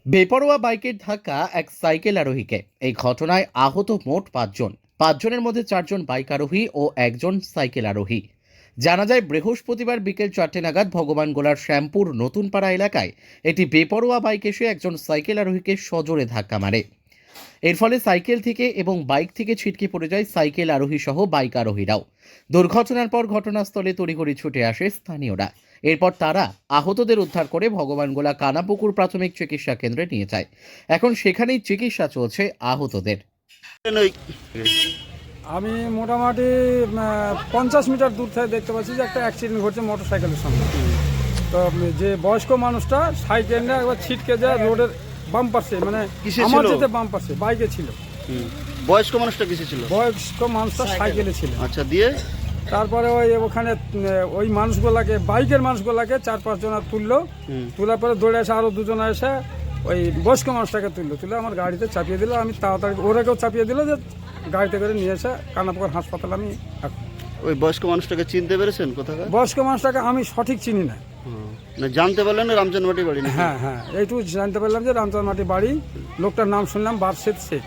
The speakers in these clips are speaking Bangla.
বেপরোয়া বাইকের ধাক্কা এক সাইকেল আরোহীকে। এই ঘটনায় আহত মোট 5 জন। 5 জনের মধ্যে 4 জন বাইক আরোহী ও একজন সাইকেল আরোহী। জানা যায় বৃহস্পতিবার বিকেল 4টে নাগাদ ভগবানগোলার শ্যামপুর নতুনপাড়া এলাকায় একটি বেপরোয়া বাইক এসে একজন সাইকেল আরোহীকে সজোরে ধাক্কা মারে। এর ফলে সাইকেল থেকে এবং বাইক থেকে ছিটকে পড়ে যায় সাইকেল আরোহী সহ বাইক আরোহীরাও। দুর্ঘটনার পর ঘটনাস্থলে তড়িঘড়ি ছুটে আসে স্থানীয়রা। এরপর তারা আহতদের উদ্ধার করে ভগবানগোলা কানাপুকুর প্রাথমিক চিকিৎসা কেন্দ্রে নিয়ে যায়। এখন সেখানেই চিকিৎসা চলছে আহতদের। আমি মোটামুটি 50 মিটার দূর থেকে দেখতে পাচ্ছি যে একটা অ্যাক্সিডেন্ট ঘটছে মোটর সাইকেলের সঙ্গে। তো যে বয়স্ক মানুষটা সাইকেলটা একবার ছিটকে যায় রোডের বাম পাশে, মানে আমার যেতে বাম পাশে বাইকে ছিল। বয়স্ক মানুষটা কিসে ছিল? বয়স্ক মানুষটা সাইকেলে ছিল। আচ্ছা, দিয়ে তারপরে ওখানে ওই মানুষগুলাকে, বাইকের মানুষগুলাকে 4-5 জন তুললো। তোলার পরে দৌড়ে এসে আরও 2 জন এসে ওই বয়স্ক মানুষটাকে তুলে আমার গাড়িতে চাপিয়ে দিল। আমি তাড়াতাড়ি ওরাকেও চাপিয়ে দিল, যে গাড়িতে করে নিয়ে এসে কানাপুকুর হাসপাতাল। আমি ওই বয়স্ক মানুষটাকে চিনতে পেরেছেন কোথাকার? বয়স্ক মানুষটাকে আমি সঠিক চিনি না। না, জানতে পারলেন রামচন্দ্রমাটি বাড়ি নাকি? হ্যাঁ, এইটুকু জানতে পারলাম যে রামচন্দ্রমাটি বাড়ি। লোকটার নাম শুনলাম বারশেদ শেখ।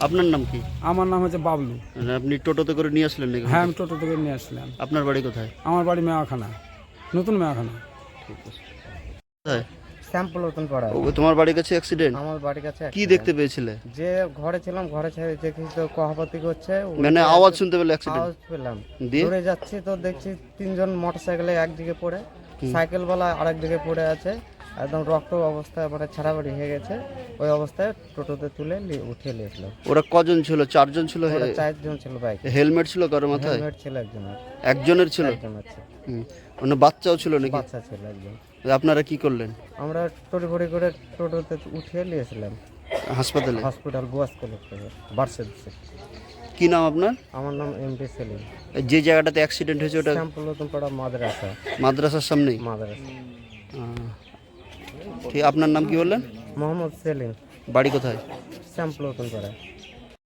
আপনার নাম কি? আমার নাম হচ্ছে বাবলু। মানে আপনি টোটোতে করে নিয়ে আসলেন নাকি? হ্যাঁ, আমি টোটো থেকে নিয়ে আসলাম। আপনার বাড়ি কোথায়? আমার বাড়ি মেওয়াখানা, নতুন মেওয়াখানা। ঠিক আছে। কোথায়? শ্যামপুর নতুন পাড়া। তোমার বাড়ির কাছে অ্যাক্সিডেন্ট? আমার বাড়ির কাছে কি দেখতে পেয়েছিলে? যে ঘরে ছিলাম, ঘরে ছেড়ে দেখি তো কহাপতি করছে, মানে আওয়াজ শুনতে পেলে অ্যাক্সিডেন্ট? আওয়াজ পেলাম, দিয়ে দৌড়ে যাচ্ছি তো দেখছি 3 জন মোটরসাইকেলে একদিকে পড়ে, সাইকেলওয়ালা আরেকদিকে পড়ে আছে, একদম রক্ত অবস্থায়, মানে ছাড়াবাড়ি হয়ে গেছে। ওই অবস্থায় টোটোতে তুলে উঠিয়ে নিয়েছিলাম। ওরা কজন ছিল? 4 জন ছিল? 4 জন ছিল বাইক। হেলমেট ছিল কারোর মাথায়? হেলমেট ছিল একজনের। একজনের ছিল? একজনের ছিল। মানে বাচ্চাও ছিল নাকি? বাচ্চা ছিল একজন। আপনারা কি করলেন? আমরা টড়ি করে টোটোতে উঠিয়ে নিয়েছিলাম হাসপাতালে? হসপিটাল বুয়াস কলেজ থেকে বারশেদ শেখ। কি নাম আপনার? আমার নাম এমডি সেলিম। যে জায়গাটাতে অ্যাক্সিডেন্ট হয়েছে ওটা শ্যামপুর নতুন পাড়া মাদ্রাসা। মাদ্রাসার সামনেই? মাদ্রাসা। ঠিক। আপনার নাম কি বললেন? মোহাম্মদ সেলিম। বাড়ি কোথায়? শ্যামপুর নতুন পাড়া।